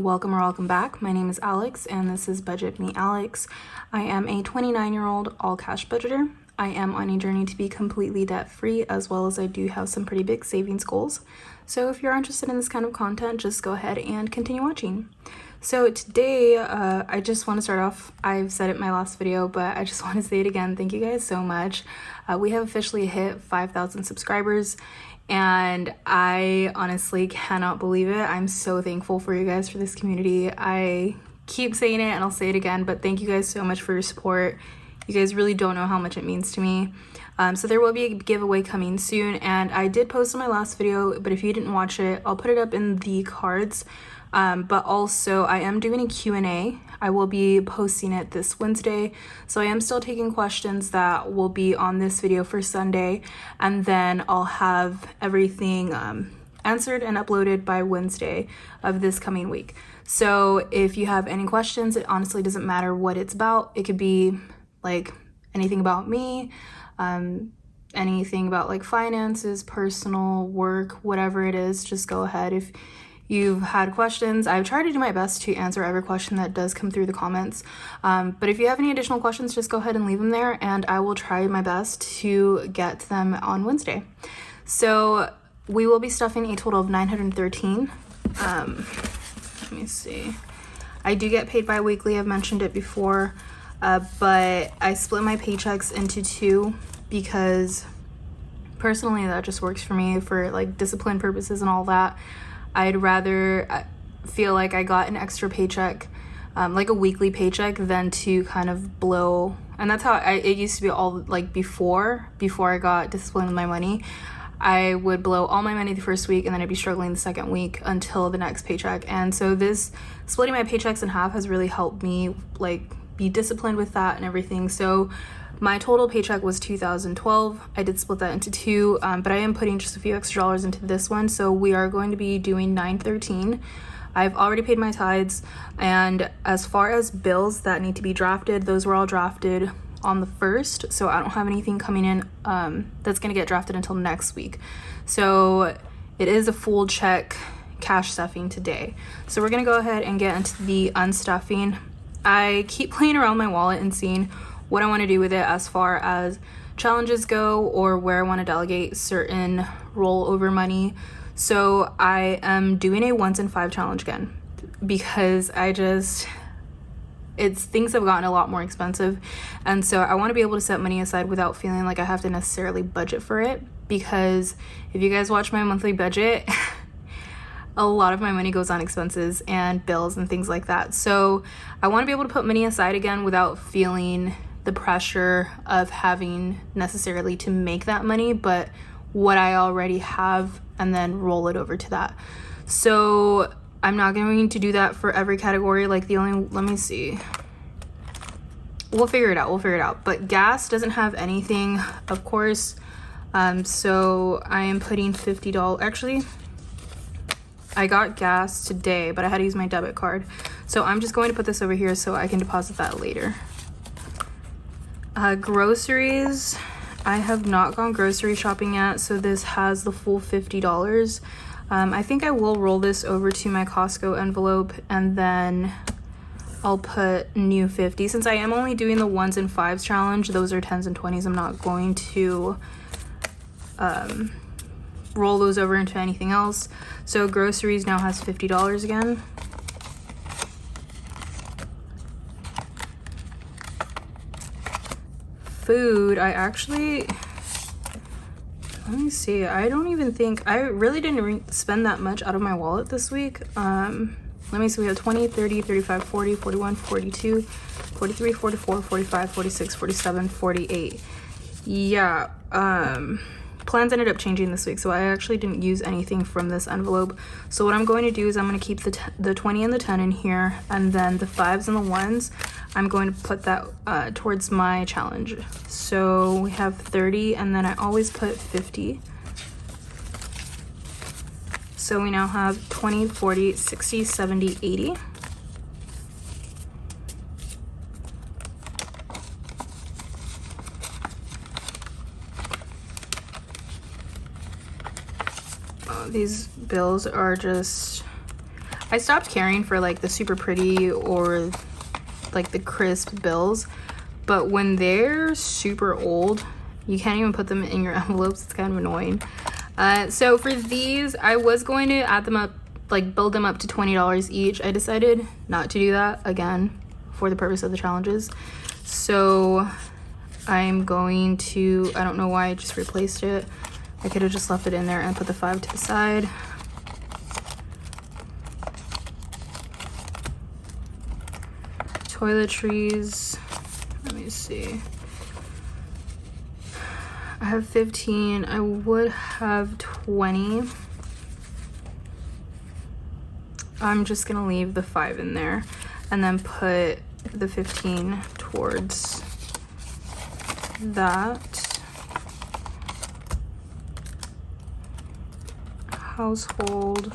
welcome or welcome back. My name is Alex and this is Budget Me Alex. I am a 29-year-old all cash budgeter. I am on a journey to be completely debt free, as well as I do have some pretty big savings goals. So if you're interested in this kind of content, just go ahead and continue watching. So today, I just want to start off, I've said it in my last video, but I just want to say it again. Thank you guys so much. We have officially hit 5,000 subscribers. And I honestly cannot believe it. I'm so thankful for you guys, for this community. I keep saying it and I'll say it again, but thank you guys so much for your support. You guys really don't know how much it means to me. So there will be a giveaway coming soon, and I did post on my last video, but if you didn't watch it, I'll put it up in the cards. But also I am doing a Q&A. I will be posting it this Wednesday. So I am still taking questions that will be on this video for Sunday, and then I'll have everything answered and uploaded by Wednesday of this coming week. So if you have any questions, it honestly doesn't matter what it's about. It could be like anything about me, anything about like finances, personal, work, whatever it is, just go ahead. If you've had questions, I've tried to do my best to answer every question that does come through the comments. But if you have any additional questions, just go ahead and leave them there and I will try my best to get to them on Wednesday. So we will be stuffing a total of 913. Let me see. I do get paid bi-weekly, I've mentioned it before, but I split my paychecks into two because personally that just works for me for like discipline purposes and all that. I'd rather feel like I got an extra paycheck, like a weekly paycheck, than to kind of blow. And that's how it used to be all like before I got disciplined with my money. I would blow all my money the first week and then I'd be struggling the second week until the next paycheck. And so this splitting my paychecks in half has really helped me like be disciplined with that and everything. So my total paycheck was $2,012. I did split that into two, but I am putting just a few extra dollars into this one. So we are going to be doing $913. I've already paid my tithes, and as far as bills that need to be drafted, those were all drafted on the 1st. So I don't have anything coming in that's going to get drafted until next week. So it is a full check cash stuffing today. So we're going to go ahead and get into the unstuffing. I keep playing around my wallet and seeing what I want to do with it as far as challenges go, or where I want to delegate certain rollover money. So I am doing a 1s and 5 challenge again because things have gotten a lot more expensive, and so I want to be able to set money aside without feeling like I have to necessarily budget for it. Because if you guys watch my monthly budget, a lot of my money goes on expenses and bills and things like that. So I want to be able to put money aside again without feeling the pressure of having necessarily to make that money, but what I already have, and then roll it over to that. So I'm not going to do that for every category. Like let me see. We'll figure it out. But gas doesn't have anything, of course. So I am putting $50. Actually, I got gas today, but I had to use my debit card. So I'm just going to put this over here so I can deposit that later. Groceries, I have not gone grocery shopping yet, so this has the full $50. I think I will roll this over to my Costco envelope, and then I'll put new 50. Since I am only doing the 1s and 5s challenge, those are 10s and 20s. I'm not going to roll those over into anything else. So groceries now has $50 again. Food, let me see, I really didn't spend that much out of my wallet this week. Let me see, we have 20, 30, 35, 40, 41, 42, 43, 44, 45, 46, 47, 48. Yeah, plans ended up changing this week, so I actually didn't use anything from this envelope. So what I'm going to do is I'm going to keep the 20 and the 10 in here, and then the 5s and the 1s, I'm going to put that towards my challenge. So we have 30, and then I always put 50. So we now have 20, 40, 60, 70, 80. These bills are just, I stopped caring for like the super pretty or like the crisp bills, but when they're super old, you can't even put them in your envelopes. It's kind of annoying. So for these, I was going to add them up, like build them up to $20 each. I decided not to do that again for the purpose of the challenges. So I'm going to, I don't know why I just replaced it. I could have just left it in there and put the 5 to the side. Toiletries, let me see. I have 15, I would have 20. I'm just gonna leave the 5 in there and then put the 15 towards that. Household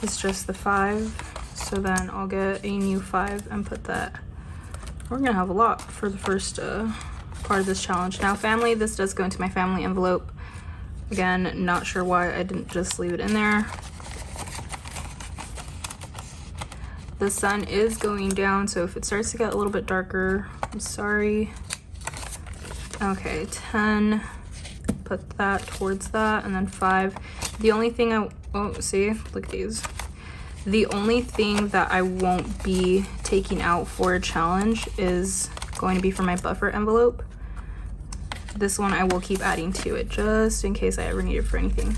is just the 5. So then I'll get a new 5 and put that. We're gonna have a lot for the first part of this challenge. Now family, this does go into my family envelope. Again, not sure why I didn't just leave it in there. The sun is going down, so if it starts to get a little bit darker, I'm sorry. Okay, 10, put that towards that, and then 5. The only thing oh, see, look at these. The only thing that I won't be taking out for a challenge is going to be for my buffer envelope. This one I will keep adding to it just in case I ever need it for anything.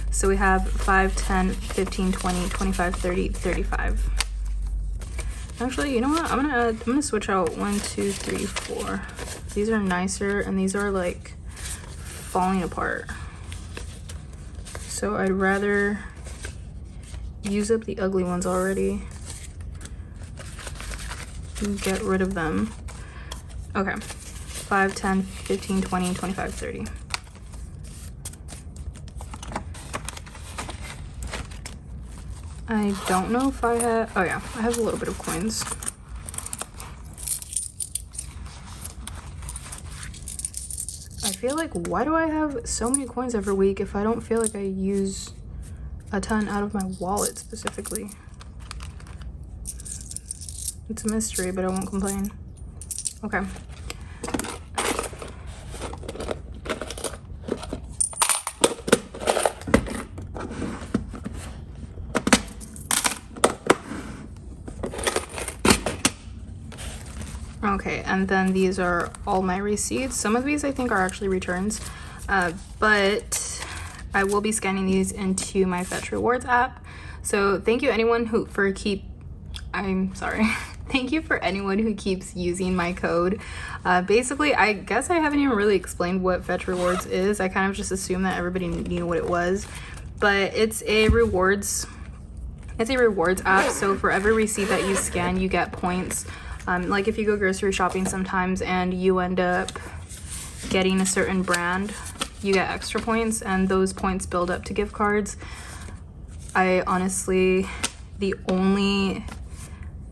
So we have 5, 10, 15, 20, 25, 30, 35. Actually, you know what? I'm gonna switch out 1, 2, 3, 4. These are nicer and these are like falling apart. So I'd rather use up the ugly ones already and get rid of them. Okay, 5, 10, 15, 20, 25, 30. I don't know if I have, oh yeah, I have a little bit of coins. I feel like, why do I have so many coins every week if I don't feel like I use a ton out of my wallet specifically? It's a mystery, but I won't complain. Okay. Okay, and then these are all my receipts. Some of these I think are actually returns, but I will be scanning these into my Fetch Rewards app. So thank you anyone who thank you for anyone who keeps using my code. Basically, I guess I haven't even really explained what Fetch Rewards is. I kind of just assumed that everybody knew what it was, but it's a rewards app. So for every receipt that you scan, you get points. Like if you go grocery shopping sometimes and you end up getting a certain brand, you get extra points, and those points build up to gift cards. I honestly, the only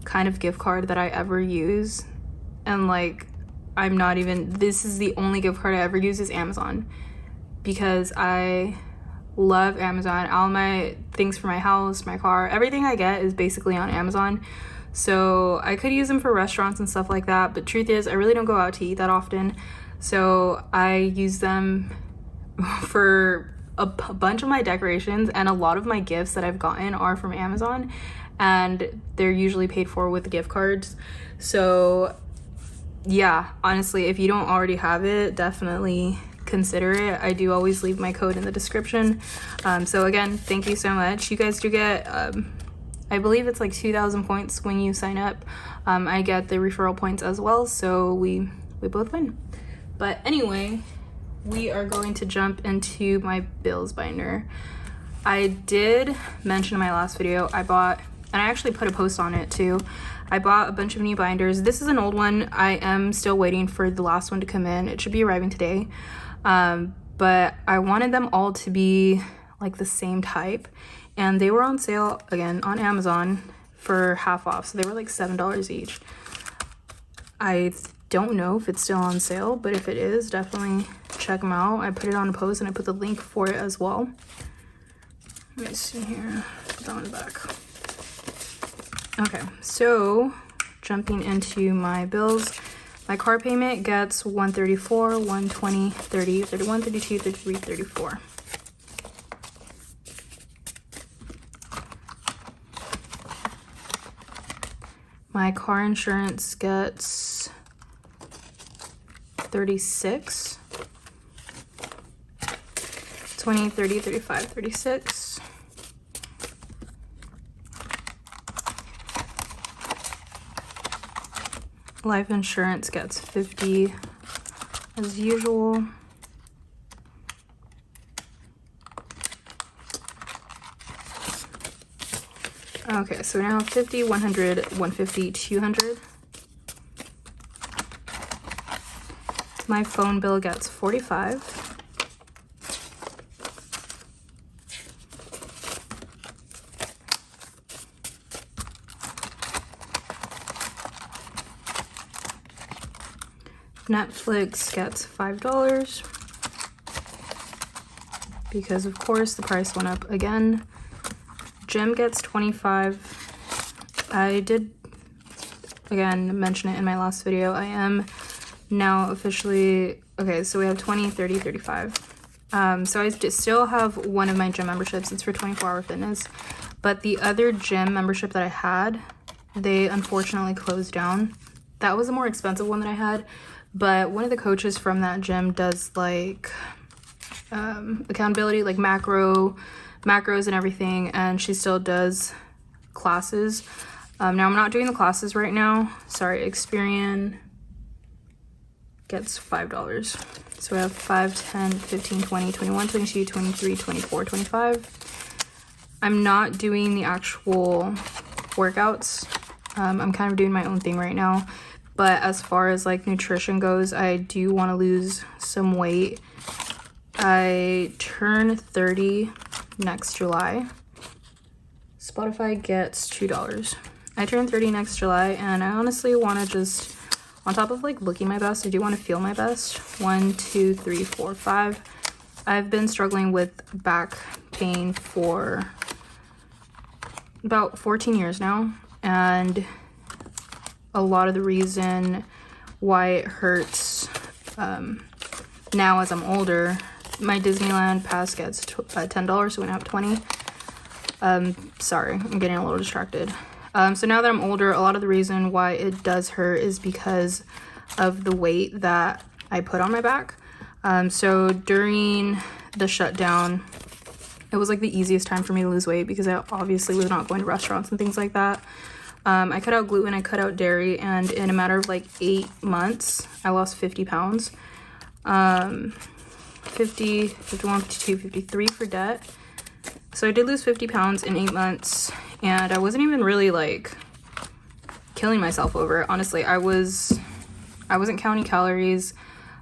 kind of gift card that I ever use, and like, this is the only gift card I ever use, is Amazon, because I love Amazon. All my things for my house, my car, everything I get is basically on Amazon. So I could use them for restaurants and stuff like that, but truth is I really don't go out to eat that often. So I use them for a bunch of my decorations, and a lot of my gifts that I've gotten are from Amazon, and they're usually paid for with gift cards. So yeah, honestly, if you don't already have it, definitely consider it. I do always leave my code in the description. So again, thank you so much. You guys do get I believe it's like 2,000 points when you sign up. I get the referral points as well, so we both win. But anyway, we are going to jump into my bills binder. I did mention in my last video, I bought, and I actually put a post on it too, I bought a bunch of new binders. This is an old one. I am still waiting for the last one to come in. It should be arriving today. But I wanted them all to be like the same type, and they were on sale again on Amazon for half off, so they were like $7 each. I don't know if it's still on sale, but if it is, definitely check them out. I put it on a post and I put the link for it as well. Let me see here, put that on the back. Okay, so jumping into my bills, my car payment gets $134, $120, $30, $31, $32, $33, $34. My car insurance gets $36, $20, $30, $35, $36. Life insurance gets $50 as usual. Okay, so now 50, 100, 150, 200. My phone bill gets $45. Netflix gets $5 because of course the price went up again. Gym gets $25. I did again mention it in my last video. I am now officially, okay, so we have 20, 30, 35. So I still have one of my gym memberships. It's for 24-hour fitness, but the other gym membership that I had, they unfortunately closed down. That was a more expensive one that I had, but one of the coaches from that gym does like accountability, like macros and everything, and she still does classes. Now I'm not doing the classes right now. Sorry, Experian gets $5. So we have 5, 10, 15, 20, 21, 22, 23, 24, 25. I'm not doing the actual workouts. I'm kind of doing my own thing right now. But as far as like nutrition goes, I do want to lose some weight. I turn 30 next July. Spotify gets $2. I turn 30 next July, and I honestly want to just, on top of like looking my best, I do want to feel my best. 1, 2, 3, 4, 5. I've been struggling with back pain for about 14 years now, and a lot of the reason why it hurts now as I'm older, my Disneyland pass gets $10, so we have 20. Sorry, I'm getting a little distracted. So now that I'm older, a lot of the reason why it does hurt is because of the weight that I put on my back. So during the shutdown, it was like the easiest time for me to lose weight because I obviously was not going to restaurants and things like that. I cut out gluten, I cut out dairy, and in a matter of like 8 months, I lost 50 pounds. 50, 51, 52, 53 for debt. So I did lose 50 pounds in 8 months, and I wasn't even really like killing myself over it. Honestly, I wasn't counting calories.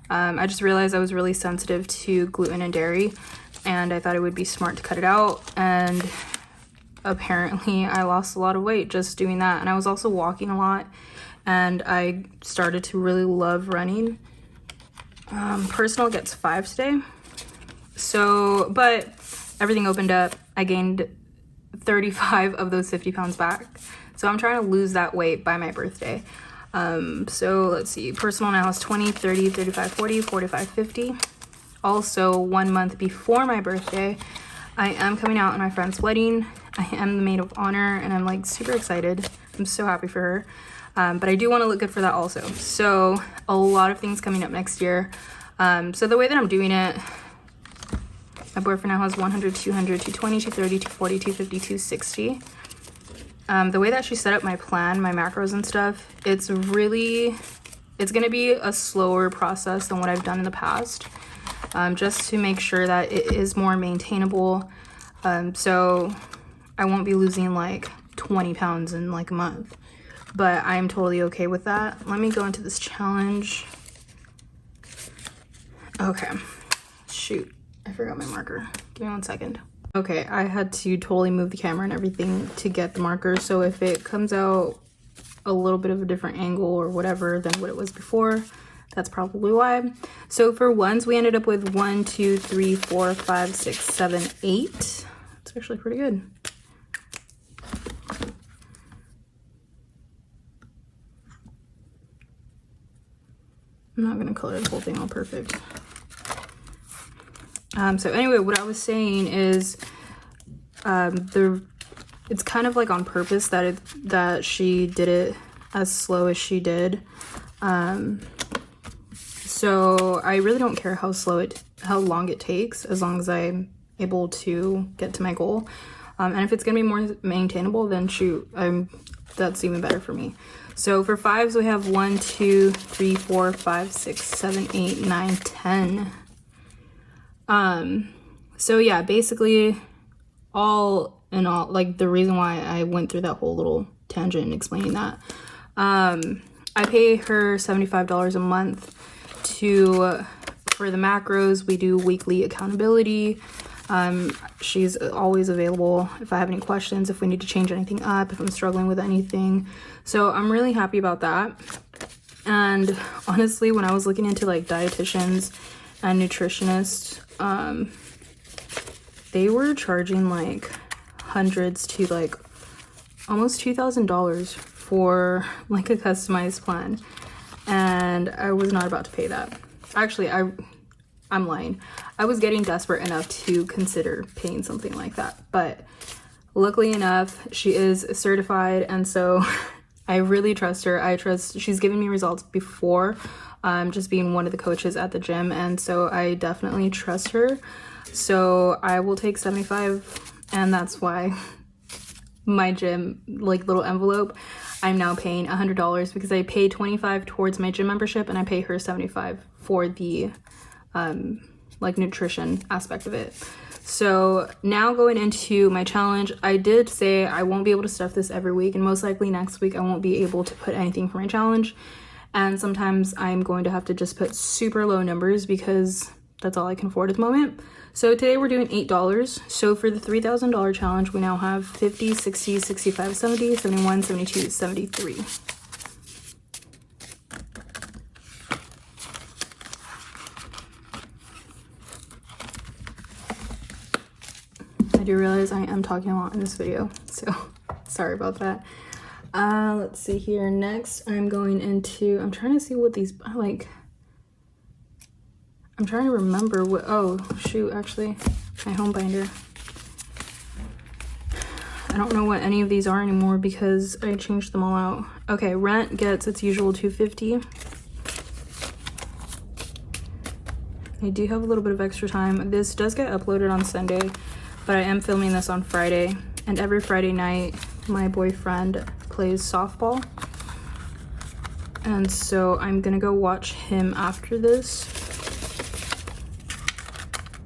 I just realized I was really sensitive to gluten and dairy, and I thought it would be smart to cut it out, and apparently I lost a lot of weight just doing that. And I was also walking a lot, and I started to really love running. Personal gets $5 today. So, but everything opened up. I gained 35 of those 50 pounds back. So I'm trying to lose that weight by my birthday. So let's see, personal now is 20, 30, 35, 40, 45, 50. Also 1 month before my birthday, I am coming out on my friend's wedding. I am the maid of honor, and I'm like super excited. I'm so happy for her. But I do want to look good for that also. So a lot of things coming up next year. So the way that I'm doing it, my boyfriend now has 100, 200, 220, 230, 240, 250, 260. The way that she set up my plan, my macros and stuff, it's going to be a slower process than what I've done in the past, just to make sure that it is more maintainable. So I won't be losing like 20 pounds in like a month, but I'm totally okay with that. Let me go into this challenge. Okay, shoot, I forgot my marker. Give me 1 second. Okay, I had to totally move the camera and everything to get the marker, so if it comes out a little bit of a different angle or whatever than what it was before, that's probably why. So for ones, we ended up with 1, 2, 3, 4, 5, 6, 7, 8. It's actually pretty good. I'm not gonna color the whole thing all perfect. So anyway, what I was saying is it's kind of like on purpose that she did it as slow as she did. So I really don't care how long it takes, as long as I'm able to get to my goal. And if it's gonna be more maintainable, then shoot, that's even better for me. So for fives, we have 1, 2, 3, 4, 5, 6, 7, 8, 9, 10. So yeah, basically all in all, like the reason why I went through that whole little tangent and explaining that, I pay her $75 a month for the macros. We do weekly accountability. She's always available if I have any questions, if we need to change anything up, if I'm struggling with anything. So I'm really happy about that. And honestly, when I was looking into like dietitians and nutritionists, they were charging like hundreds to like almost $2,000 for like a customized plan, and I was not about to pay that. Actually, I'm lying. I was getting desperate enough to consider paying something like that, but luckily enough, she is certified, and so I really trust her. She's given me results before, just being one of the coaches at the gym, and so I definitely trust her. So I will take 75, and that's why my gym like little envelope, I'm now paying $100 because I pay $25 towards my gym membership, and I pay her $75 for the like nutrition aspect of it. So now going into my challenge, I did say I won't be able to stuff this every week, and most likely next week I won't be able to put anything for my challenge, and sometimes I'm going to have to just put super low numbers because that's all I can afford at the moment. So today we're doing $8. So for the $3,000 challenge, we now have 50, 60, 65, 70, 71, 72, 73. I do realize I am talking a lot in this video, so sorry about that. Let's see here. Next, I'm trying to see what these, like, I'm trying to remember what, oh shoot, actually, my home binder. I don't know what any of these are anymore because I changed them all out. Okay, rent gets its usual $250. I do have a little bit of extra time. This does get uploaded on Sunday, but I am filming this on Friday, and every Friday night my boyfriend plays softball, and so I'm gonna go watch him after this.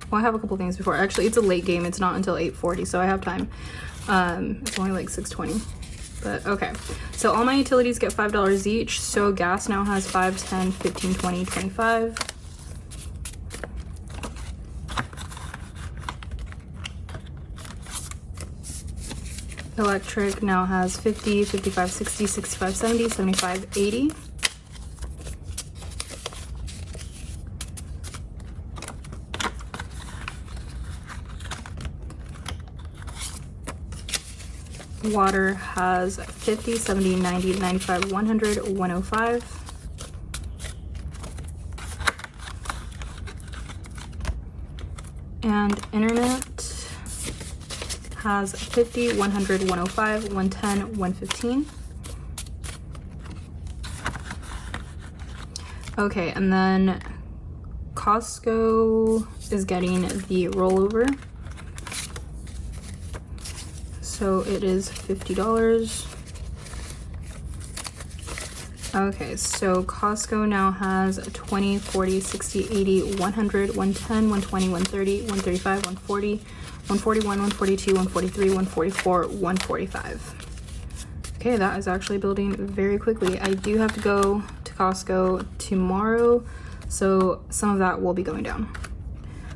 Well, I have a couple things before. Actually, it's a late game. It's not until 8:40, so I have time. It's only like 6:20, but okay. So all my utilities get $5 each. So gas now has 5, 10, 15, 20, 25. Electric now has 50, 55, 60, 65, 70, 75, 80. Water has 50, 70, 90, 95, 100, 105. And internet has 50, 100, 105, 110, 115. Okay, and then Costco is getting the rollover. So it is $50. Okay, so Costco now has 20, 40, 60, 80, 100, 110, 120, 130, 135, 140, 141, 142, 143, 144, 145. Okay, that is actually building very quickly. I do have to go to Costco tomorrow, so some of that will be going down.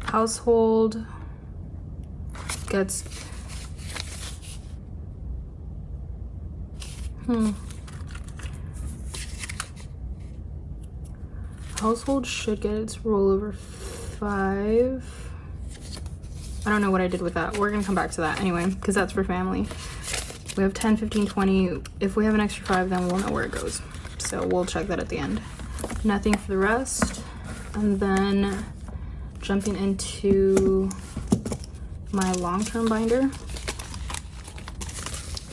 Household gets household should get its rollover 5. I don't know what I did with that. We're gonna come back to that anyway, because that's for family. We have 10, 15, 20. If we have an extra 5, then we'll know where it goes. So we'll check that at the end. nothing for the rest. And then jumping into my long-term binder.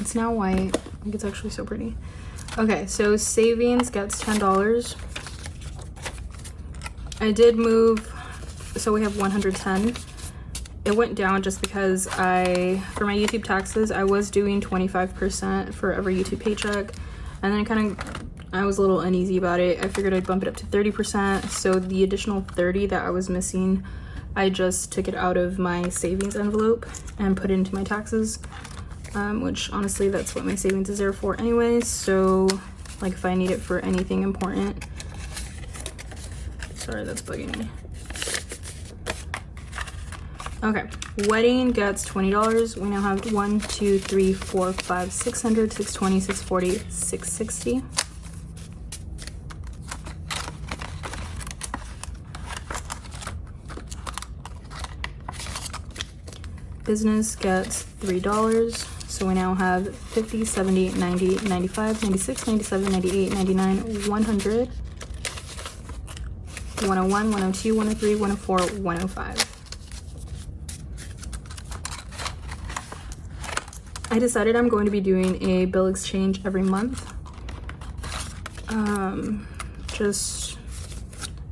It's now white. I think it's actually so pretty. Okay, so savings gets $10. I did move, so we have 110. It went down just because for my YouTube taxes, I was doing 25% for every YouTube paycheck. And then I was a little uneasy about it. I figured I'd bump it up to 30%. So the additional 30 that I was missing, I just took it out of my savings envelope and put it into my taxes. Which honestly, that's what my savings is there for anyways. So like if I need it for anything important. Sorry, that's bugging me. Okay, wedding gets $20. We now have 1, 2, 3, 4, 5, 600, 620, 640, 660. Business gets $3. So we now have 50, 70, 90, 95, 96, 97, 98, 99, 100, 101, 102, 103, 104, 105. I decided I'm going to be doing a bill exchange every month. I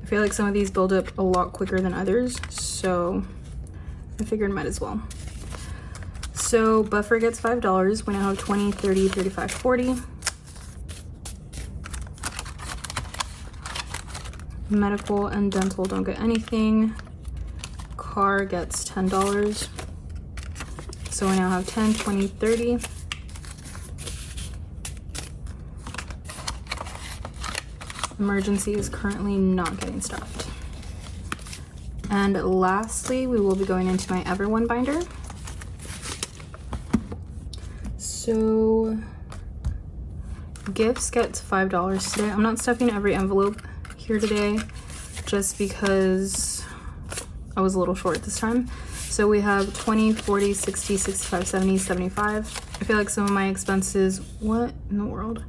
feel like some of these build up a lot quicker than others, so I figured might as well. So buffer gets $5. We now have 20, 30, 35, 40. Medical and dental don't get anything. Car gets $10. So we now have 10, 20, 30. Emergency is currently not getting stuffed. And lastly, we will be going into my Everyone binder. So gifts gets $5 today. I'm not stuffing every envelope here today just because I was a little short this time. So we have 20, 40, 60, 65, 70, 75. I feel like some of my expenses, what in the world?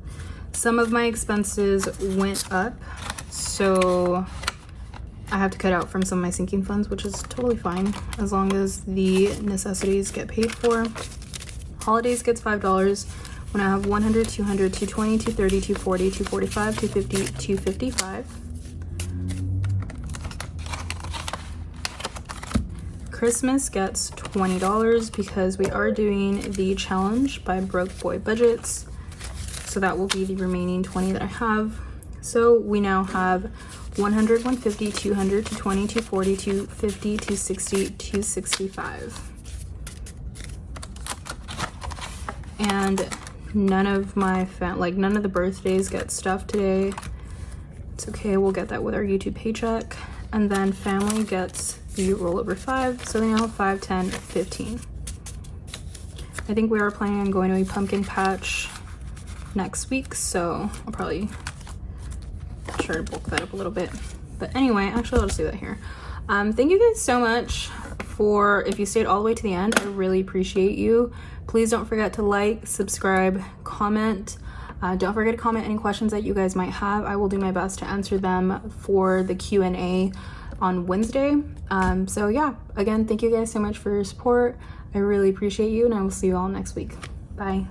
Some of my expenses went up, so I have to cut out from some of my sinking funds, which is totally fine as long as the necessities get paid for. Holidays gets $5. When I have 100, 200, 220, 230, 240, 245, 250, 255. Christmas gets $20 because we are doing the challenge by BrokeBoyBudgets. So that will be the remaining 20 that I have. So we now have 100, 150, 200, 220, 240, 250, 260, 265. And none of the birthdays get stuffed today. It's okay, we'll get that with our YouTube paycheck. And then family gets the rollover 5, so they now have 5, 10, 15. I think we are planning on going to a pumpkin patch next week, so I'll probably try to bulk that up a little bit. But anyway, actually I'll just do that here. Thank you guys so much if you stayed all the way to the end. I really appreciate you. Please don't forget to like, subscribe, comment. Don't forget to comment any questions that you guys might have. I will do my best to answer them for the Q&A on Wednesday. So yeah, again, thank you guys so much for your support. I really appreciate you, and I will see you all next week. Bye.